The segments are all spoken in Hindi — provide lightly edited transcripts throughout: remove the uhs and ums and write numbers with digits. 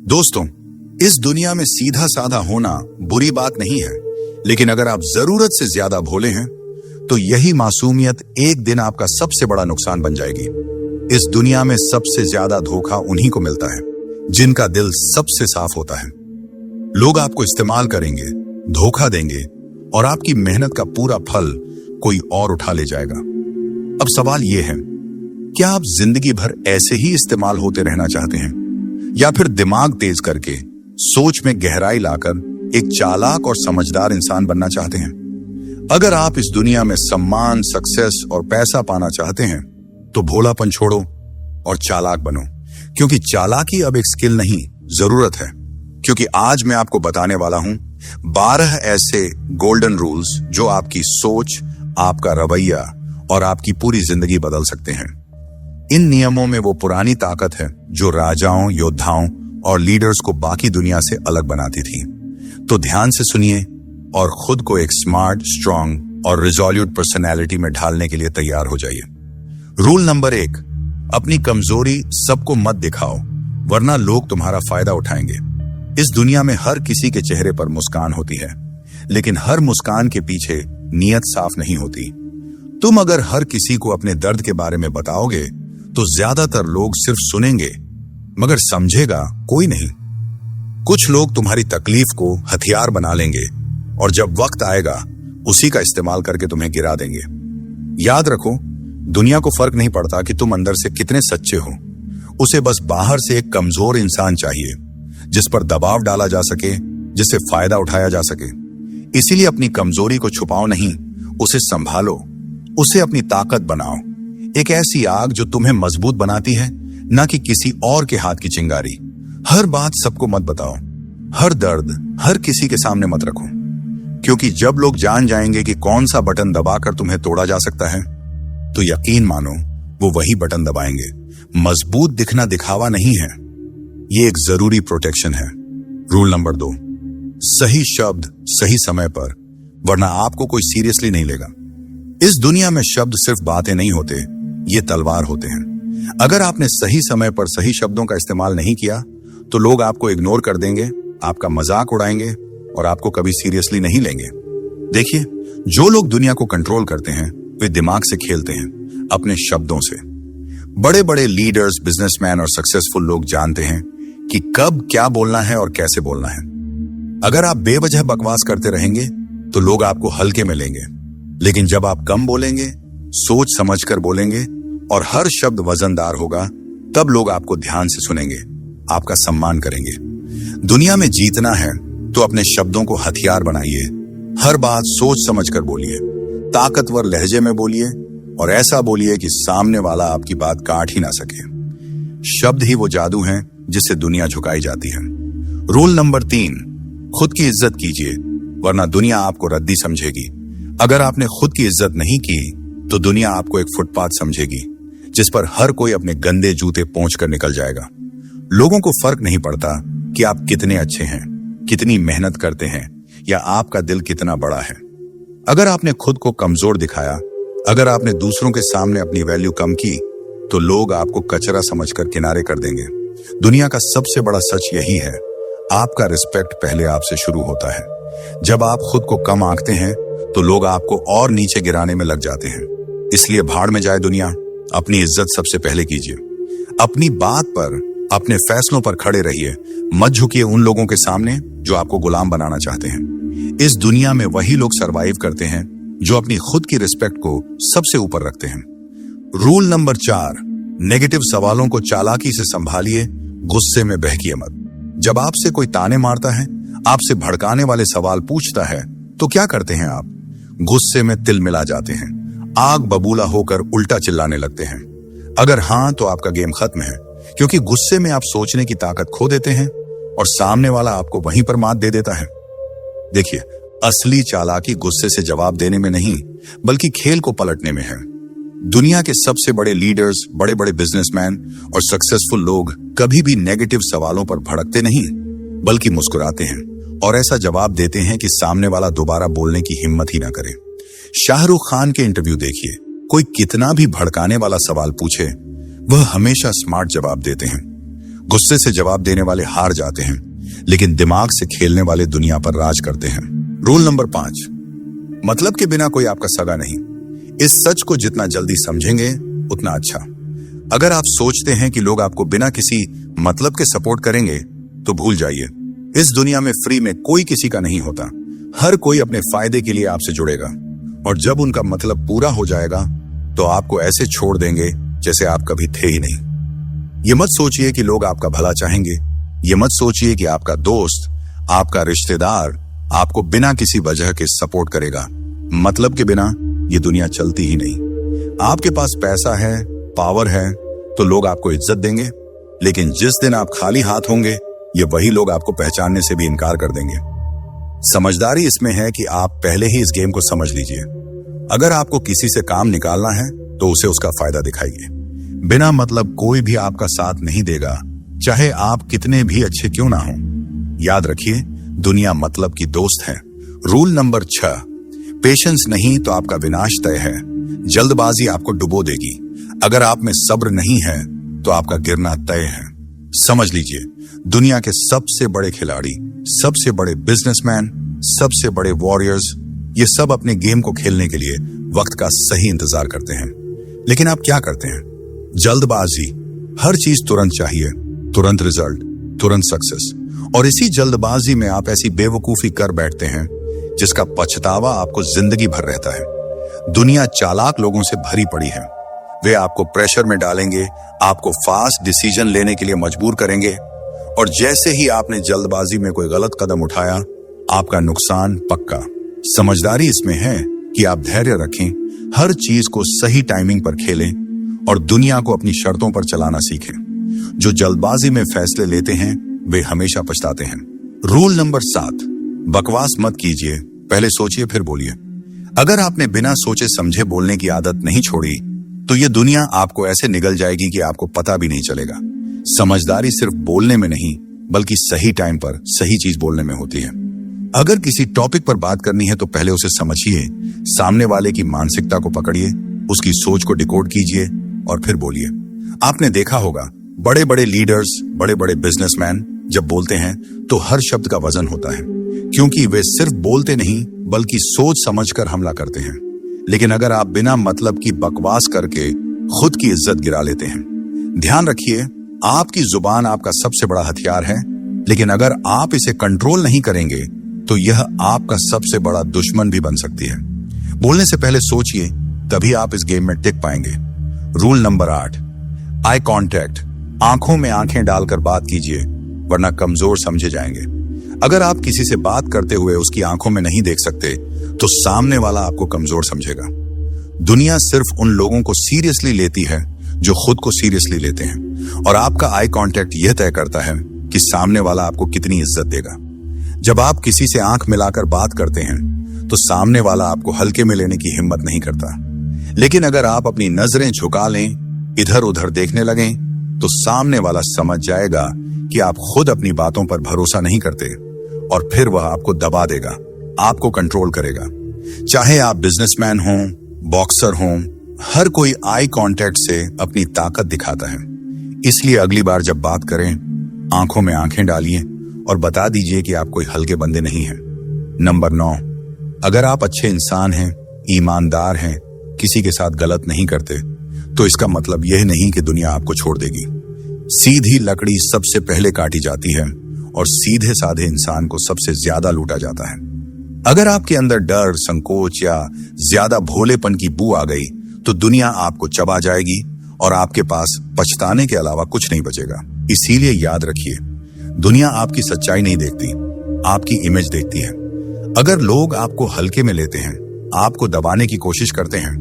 दोस्तों, इस दुनिया में सीधा साधा होना बुरी बात नहीं है, लेकिन अगर आप जरूरत से ज्यादा भोले हैं तो यही मासूमियत एक दिन आपका सबसे बड़ा नुकसान बन जाएगी। इस दुनिया में सबसे ज्यादा धोखा उन्हीं को मिलता है जिनका दिल सबसे साफ होता है। लोग आपको इस्तेमाल करेंगे, धोखा देंगे और आपकी मेहनत का पूरा फल कोई और उठा ले जाएगा। अब सवाल यह है, क्या आप जिंदगी भर ऐसे ही इस्तेमाल होते रहना चाहते हैं या फिर दिमाग तेज करके सोच में गहराई लाकर एक चालाक और समझदार इंसान बनना चाहते हैं? अगर आप इस दुनिया में सम्मान, सक्सेस और पैसा पाना चाहते हैं तो भोलापन छोड़ो और चालाक बनो, क्योंकि चालाकी अब एक स्किल नहीं, जरूरत है। क्योंकि आज मैं आपको बताने वाला हूं 12 ऐसे गोल्डन रूल्स जो आपकी सोच, आपका रवैया और आपकी पूरी जिंदगी बदल सकते हैं। इन नियमों में वो पुरानी ताकत है जो राजाओं, योद्धाओं और लीडर्स को बाकी दुनिया से अलग बनाती थी। तो ध्यान से सुनिए और खुद को एक स्मार्ट, स्ट्रांग और रिजोल्यूट पर्सनैलिटी में ढालने के लिए तैयार हो जाइए। रूल नंबर 1, अपनी कमजोरी सबको मत दिखाओ, वरना लोग तुम्हारा फायदा उठाएंगे। इस दुनिया में हर किसी के चेहरे पर मुस्कान होती है, लेकिन हर मुस्कान के पीछे नीयत साफ नहीं होती। तुम अगर हर किसी को अपने दर्द के बारे में बताओगे तो ज्यादातर लोग सिर्फ सुनेंगे, मगर समझेगा कोई नहीं। कुछ लोग तुम्हारी तकलीफ को हथियार बना लेंगे और जब वक्त आएगा उसी का इस्तेमाल करके तुम्हें गिरा देंगे। याद रखो, दुनिया को फर्क नहीं पड़ता कि तुम अंदर से कितने सच्चे हो। उसे बस बाहर से एक कमजोर इंसान चाहिए जिस पर दबाव डाला जा सके, जिससे फायदा उठाया जा सके। इसीलिए अपनी कमजोरी को छुपाओ नहीं, उसे संभालो, उसे अपनी ताकत बनाओ। एक ऐसी आग जो तुम्हें मजबूत बनाती है, ना कि किसी और के हाथ की चिंगारी। हर बात सबको मत बताओ, हर दर्द हर किसी के सामने मत रखो, क्योंकि जब लोग जान जाएंगे कि कौन सा बटन दबाकर तुम्हें तोड़ा जा सकता है, तो यकीन मानो वो वही बटन दबाएंगे। मजबूत दिखना दिखावा नहीं है, ये एक जरूरी प्रोटेक्शन है। रूल नंबर 2, सही शब्द सही समय पर, वरना आपको कोई सीरियसली नहीं लेगा। इस दुनिया में शब्द सिर्फ बातें नहीं होते, ये तलवार होते हैं। अगर आपने सही समय पर सही शब्दों का इस्तेमाल नहीं किया तो लोग आपको इग्नोर कर देंगे, आपका मजाक उड़ाएंगे और आपको कभी सीरियसली नहीं लेंगे। देखिए, जो लोग दुनिया को कंट्रोल करते हैं वे दिमाग से खेलते हैं, अपने शब्दों से। बड़े बड़े लीडर्स, बिजनेसमैन और सक्सेसफुल लोग जानते हैं कि कब क्या बोलना है और कैसे बोलना है। अगर आप बेवजह बकवास करते रहेंगे तो लोग आपको हल्के में लेंगे, लेकिन जब आप कम बोलेंगे, सोच समझकर बोलेंगे और हर शब्द वजनदार होगा, तब लोग आपको ध्यान से सुनेंगे, आपका सम्मान करेंगे। दुनिया में जीतना है तो अपने शब्दों को हथियार बनाइए। हर बात सोच समझकर बोलिए, ताकतवर लहजे में बोलिए और ऐसा बोलिए कि सामने वाला आपकी बात काट ही ना सके। शब्द ही वो जादू है जिससे दुनिया झुकाई जाती है। रूल नंबर 3, खुद की इज्जत कीजिए, वरना दुनिया आपको रद्दी समझेगी। अगर आपने खुद की इज्जत नहीं की तो दुनिया आपको एक फुटपाथ समझेगी जिस पर हर कोई अपने गंदे जूते पोंछ कर निकल जाएगा। लोगों को फर्क नहीं पड़ता कि आप कितने अच्छे हैं, कितनी मेहनत करते हैं या आपका दिल कितना बड़ा है। अगर आपने खुद को कमजोर दिखाया, अगर आपने दूसरों के सामने अपनी वैल्यू कम की, तो लोग आपको कचरा समझकर किनारे कर देंगे। दुनिया का सबसे बड़ा सच यही है, आपका रिस्पेक्ट पहले आपसे शुरू होता है। जब आप खुद को कम आंकते हैं तो लोग आपको और नीचे गिराने में लग जाते हैं। इसलिए भाड़ में जाए दुनिया, अपनी इज्जत सबसे पहले कीजिए। अपनी बात पर, अपने फैसलों पर खड़े रहिए। मत झुकिए उन लोगों के सामने जो आपको गुलाम बनाना चाहते हैं। इस दुनिया में वही लोग सरवाइव करते हैं जो अपनी खुद की रिस्पेक्ट को सबसे ऊपर रखते हैं। रूल नंबर 4, नेगेटिव सवालों को चालाकी से संभालिए, गुस्से में बहकिए मत। जब आपसे कोई ताने मारता है, आपसे भड़काने वाले सवाल पूछता है, तो क्या करते हैं आप? गुस्से में तिल मिला जाते हैं, आग बबूला होकर उल्टा चिल्लाने लगते हैं। अगर हां तो आपका गेम खत्म है, क्योंकि गुस्से में आप सोचने की ताकत खो देते हैं और सामने वाला आपको वहीं पर मात दे देता है। देखिए, असली चालाकी गुस्से से जवाब देने में नहीं, बल्कि खेल को पलटने में है। दुनिया के सबसे बड़े लीडर्स, बड़े बड़े बिजनेसमैन और सक्सेसफुल लोग कभी भी नेगेटिव सवालों पर भड़कते नहीं, बल्कि मुस्कुराते हैं और ऐसा जवाब देते हैं कि सामने वाला दोबारा बोलने की हिम्मत ही ना करे। शाहरुख खान के इंटरव्यू देखिए, कोई कितना भी भड़काने वाला सवाल पूछे, वह हमेशा स्मार्ट जवाब देते हैं। गुस्से से जवाब देने वाले हार जाते हैं, लेकिन दिमाग से खेलने वाले दुनिया पर राज करते हैं। रूल नंबर 5, मतलब के बिना कोई आपका सगा नहीं। इस सच को जितना जल्दी समझेंगे उतना अच्छा। अगर आप सोचते हैं कि लोग आपको बिना किसी मतलब के सपोर्ट करेंगे तो भूल जाइए, इस दुनिया में फ्री में कोई किसी का नहीं होता। हर कोई अपने फायदे के लिए आपसे जुड़ेगा, और जब उनका मतलब पूरा हो जाएगा तो आपको ऐसे छोड़ देंगे जैसे आप कभी थे ही नहीं। ये मत सोचिए कि लोग आपका भला चाहेंगे। ये मत सोचिए कि आपका दोस्त, आपका रिश्तेदार आपको बिना किसी वजह के सपोर्ट करेगा। मतलब के बिना ये दुनिया चलती ही नहीं। आपके पास पैसा है, पावर है, तो लोग आपको इज्जत देंगे, लेकिन जिस दिन आप खाली हाथ होंगे ये वही लोग आपको पहचानने से भी इनकार कर देंगे। समझदारी इसमें है कि आप पहले ही इस गेम को समझ लीजिए। अगर आपको किसी से काम निकालना है तो उसे उसका फायदा दिखाइए। बिना मतलब कोई भी आपका साथ नहीं देगा, चाहे आप कितने भी अच्छे क्यों ना हो। याद रखिए, दुनिया मतलब की दोस्त है। रूल नंबर 6, पेशेंस नहीं तो आपका विनाश तय है। जल्दबाजी आपको डुबो देगी। अगर आप में सब्र नहीं है तो आपका गिरना तय है। समझ लीजिए, दुनिया के सबसे बड़े खिलाड़ी, सबसे बड़े बिजनेसमैन, सबसे बड़े वॉरियर्स, ये सब अपने गेम को खेलने के लिए वक्त का सही इंतजार करते हैं। लेकिन आप क्या करते हैं? जल्दबाजी। हर चीज तुरंत चाहिए, तुरंत रिजल्ट, तुरंत सक्सेस। और इसी जल्दबाजी में आप ऐसी बेवकूफी कर बैठते हैं जिसका पछतावा आपको जिंदगी भर रहता है। दुनिया चालाक लोगों से भरी पड़ी है। वे आपको प्रेशर में डालेंगे, आपको फास्ट डिसीजन लेने के लिए मजबूर करेंगे, और जैसे ही आपने जल्दबाजी में कोई गलत कदम उठाया, आपका नुकसान पक्का। समझदारी इसमें है कि आप धैर्य रखें, हर चीज को सही टाइमिंग पर खेलें और दुनिया को अपनी शर्तों पर चलाना सीखें। जो जल्दबाजी में फैसले लेते हैं वे हमेशा पछताते हैं। रूल नंबर 7, बकवास मत कीजिए, पहले सोचिए फिर बोलिए। अगर आपने बिना सोचे समझे बोलने की आदत नहीं छोड़ी तो ये दुनिया आपको ऐसे निगल जाएगी कि आपको पता भी नहीं चलेगा। समझदारी सिर्फ बोलने में नहीं बल्कि सही टाइम पर सही चीज बोलने में होती है। अगर किसी टॉपिक पर बात करनी है तो पहले उसे समझिए, सामने वाले की मानसिकता को पकड़िए, उसकी सोच को डिकोड कीजिए और फिर बोलिए। आपने देखा होगा, बड़े बड़े लीडर्स, बड़े बड़े बिजनेसमैन जब बोलते हैं तो हर शब्द का वजन होता है, क्योंकि वे सिर्फ बोलते नहीं बल्कि सोच समझकर हमला करते हैं। लेकिन अगर आप बिना मतलब की बकवास करके खुद की इज्जत गिरा लेते हैं, ध्यान रखिए, आपकी जुबान आपका सबसे बड़ा हथियार है, लेकिन अगर आप इसे कंट्रोल नहीं करेंगे तो यह आपका सबसे बड़ा दुश्मन भी बन सकती है। बोलने से पहले सोचिए, तभी आप इस गेम में टिक पाएंगे। Rule number 8, eye contact. आंखों में आंखें डालकर बात कीजिए, वरना कमजोर समझे जाएंगे। अगर आप किसी से बात करते हुए उसकी आंखों में नहीं देख सकते तो सामने वाला आपको कमजोर समझेगा। दुनिया सिर्फ उन लोगों को सीरियसली लेती है जो खुद को सीरियसली लेते हैं, और आपका आई कांटेक्ट यह तय करता है कि सामने वाला आपको कितनी इज्जत देगा। जब आप किसी से आंख मिलाकर बात करते हैं तो सामने वाला आपको हल्के में लेने की हिम्मत नहीं करता, लेकिन अगर आप अपनी नजरें झुका लें, इधर उधर देखने लगें, तो सामने वाला समझ जाएगा कि आप खुद अपनी बातों पर भरोसा नहीं करते, और फिर वह आपको दबा देगा, आपको कंट्रोल करेगा। चाहे आप बिजनेसमैन हों, बॉक्सर हों, हर कोई आई कांटेक्ट से अपनी ताकत दिखाता है। इसलिए अगली बार जब बात करें, आंखों में आंखें डालिए और बता दीजिए कि आप कोई हल्के बंदे नहीं हैं। नंबर 9, अगर आप अच्छे इंसान हैं, ईमानदार हैं, किसी के साथ गलत नहीं करते, तो इसका मतलब यह नहीं कि दुनिया आपको छोड़ देगी। सीधी लकड़ी सबसे पहले काटी जाती है और सीधे साधे इंसान को सबसे ज्यादा लूटा जाता है। अगर आपके अंदर डर, संकोच या ज्यादा भोलेपन की बू आ गई तो दुनिया आपको चबा जाएगी और आपके पास पछताने के अलावा कुछ नहीं बचेगा। इसीलिए याद रखिए, दुनिया आपकी सच्चाई नहीं देखती, आपकी इमेज देखती है। अगर लोग आपको हल्के में लेते हैं, आपको दबाने की कोशिश करते हैं,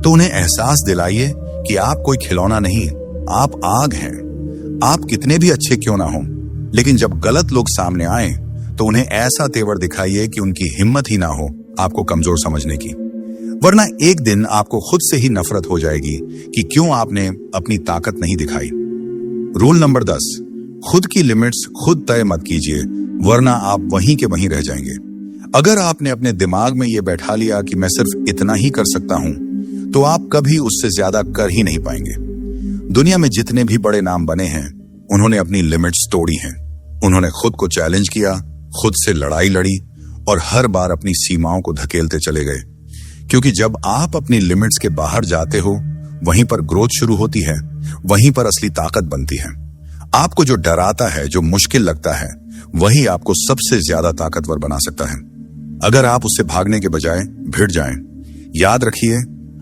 तो उन्हें एहसास दिलाइए कि आप कोई खिलौना नहीं, आप आग हैं। आप कितने भी अच्छे क्यों ना हो, लेकिन जब गलत लोग सामने आए तो उन्हें ऐसा तेवर दिखाइए कि उनकी हिम्मत ही ना हो आपको कमजोर समझने की, वरना एक दिन आपको खुद से ही नफरत हो जाएगी कि क्यों आपने अपनी ताकत नहीं दिखाई। रूल नंबर 10, खुद की लिमिट्स खुद तय मत कीजिए, वरना आप वहीं के वहीं रह जाएंगे। अगर आपने अपने दिमाग में यह बैठा लिया कि मैं सिर्फ इतना ही कर सकता हूं, तो आप कभी उससे ज्यादा कर ही नहीं पाएंगे। दुनिया में जितने भी बड़े नाम बने हैं, उन्होंने अपनी लिमिट्स तोड़ी हैं। उन्होंने खुद को चैलेंज किया, खुद से लड़ाई लड़ी और हर बार अपनी सीमाओं को धकेलते चले गए। क्योंकि जब आप अपनी लिमिट्स के बाहर जाते हो, वहीं पर ग्रोथ शुरू होती है, वहीं पर असली ताकत बनती है। आपको जो डराता है, जो मुश्किल लगता है, वही आपको सबसे ज्यादा ताकतवर बना सकता है। अगर आप उससे भागने के बजाय भिड़ जाएं, याद रखिए,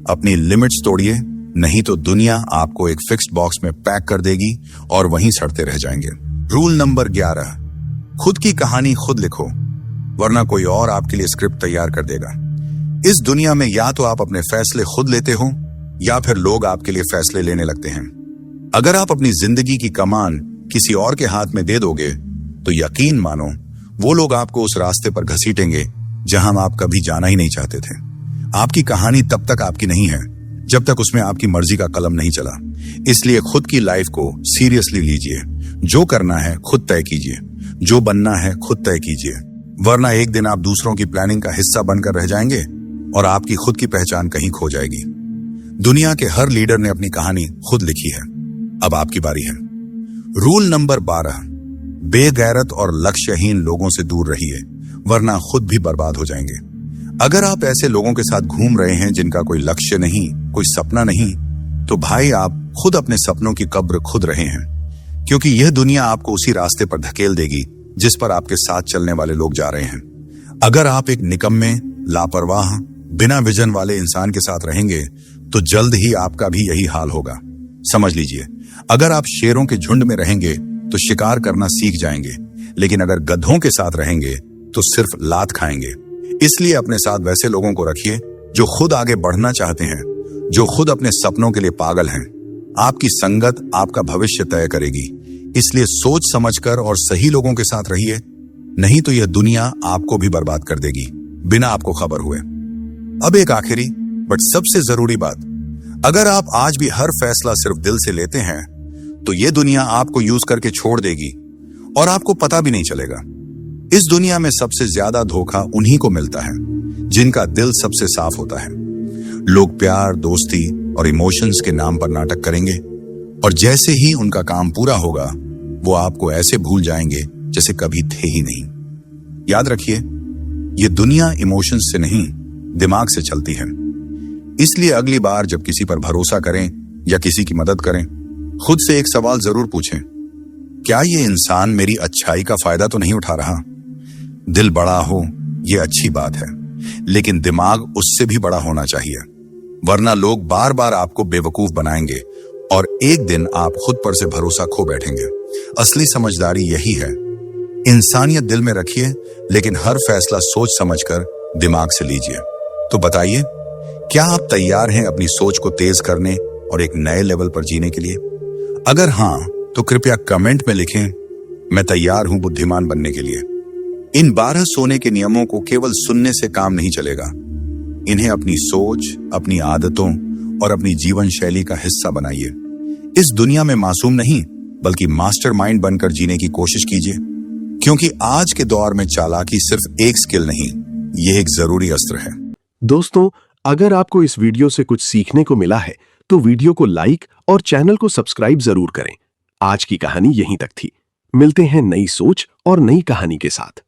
अपनी लिमिट्स तोड़िए, नहीं तो दुनिया आपको एक फिक्स्ड बॉक्स में पैक कर देगी और वहीं सड़ते रह जाएंगे। रूल नंबर 11, खुद की कहानी खुद लिखो, वरना कोई और आपके लिए स्क्रिप्ट तैयार कर देगा। इस दुनिया में या तो आप अपने फैसले खुद लेते हो या फिर लोग आपके लिए फैसले लेने लगते हैं। अगर आप अपनी जिंदगी की कमान किसी और के हाथ में दे दोगे तो यकीन मानो वो लोग आपको उस रास्ते पर घसीटेंगे जहां आप कभी जाना ही नहीं चाहते थे। आपकी कहानी तब तक आपकी नहीं है जब तक उसमें आपकी मर्जी का कलम नहीं चला। इसलिए खुद की लाइफ को सीरियसली लीजिए। जो करना है खुद तय कीजिए, जो बनना है खुद तय कीजिए, वरना एक दिन आप दूसरों की प्लानिंग का हिस्सा बनकर रह जाएंगे और आपकी खुद की पहचान कहीं खो जाएगी। दुनिया के हर लीडर ने अपनी कहानी खुद लिखी है, अब आपकी बारी है। रूल नंबर 12, बेगैरत और लक्ष्यहीन लोगों से दूर रहिए, वरना खुद भी बर्बाद हो जाएंगे। अगर आप ऐसे लोगों के साथ घूम रहे हैं जिनका कोई लक्ष्य नहीं, कोई सपना नहीं, तो भाई आप खुद अपने सपनों की कब्र खुद रहे हैं, क्योंकि यह दुनिया आपको उसी रास्ते पर धकेल देगी जिस पर आपके साथ चलने वाले लोग जा रहे हैं। अगर आप एक निकम्मे, लापरवाह, बिना विजन वाले इंसान के साथ रहेंगे तो जल्द ही आपका भी यही हाल होगा। समझ लीजिए, अगर आप शेरों के झुंड में रहेंगे तो शिकार करना सीख जाएंगे, लेकिन अगर गधों के साथ रहेंगे तो सिर्फ लात खाएंगे। इसलिए अपने साथ वैसे लोगों को रखिए जो खुद आगे बढ़ना चाहते हैं, जो खुद अपने सपनों के लिए पागल हैं। आपकी संगत आपका भविष्य तय करेगी, इसलिए सोच समझकर और सही लोगों के साथ रहिए, नहीं तो यह दुनिया आपको भी बर्बाद कर देगी बिना आपको खबर हुए। अब एक आखिरी बट सबसे जरूरी बात, अगर आप आज भी हर फैसला सिर्फ दिल से लेते हैं तो यह दुनिया आपको यूज करके छोड़ देगी और आपको पता भी नहीं चलेगा। इस दुनिया में सबसे ज्यादा धोखा उन्हीं को मिलता है जिनका दिल सबसे साफ होता है। लोग प्यार, दोस्ती और इमोशंस के नाम पर नाटक करेंगे और जैसे ही उनका काम पूरा होगा वो आपको ऐसे भूल जाएंगे जैसे कभी थे ही नहीं। याद रखिए, ये दुनिया इमोशंस से नहीं, दिमाग से चलती है। इसलिए अगली बार जब किसी पर भरोसा करें या किसी की मदद करें, खुद से एक सवाल जरूर पूछें, क्या ये इंसान मेरी अच्छाई का फायदा तो नहीं उठा रहा? दिल बड़ा हो ये अच्छी बात है, लेकिन दिमाग उससे भी बड़ा होना चाहिए, वरना लोग बार बार आपको बेवकूफ बनाएंगे और एक दिन आप खुद पर से भरोसा खो बैठेंगे। असली समझदारी यही है, इंसानियत दिल में रखिए, लेकिन हर फैसला सोच समझकर दिमाग से लीजिए। तो बताइए, क्या आप तैयार हैं अपनी सोच को तेज करने और एक नए लेवल पर जीने के लिए? अगर हां, तो कृपया कमेंट में लिखें, मैं तैयार हूं बुद्धिमान बनने के लिए। इन 12 सोने के नियमों को केवल सुनने से काम नहीं चलेगा, इन्हें अपनी सोच, अपनी आदतों और अपनी जीवन शैली का हिस्सा बनाइए। इस दुनिया में मासूम नहीं बल्कि मास्टरमाइंड बनकर जीने की कोशिश कीजिए, क्योंकि आज के दौर में चालाकी सिर्फ एक स्किल नहीं, यह एक जरूरी अस्त्र है। दोस्तों, अगर आपको इस वीडियो से कुछ सीखने को मिला है तो वीडियो को लाइक और चैनल को सब्सक्राइब जरूर करें। आज की कहानी यहीं तक थी। मिलते हैं नई सोच और नई कहानी के साथ।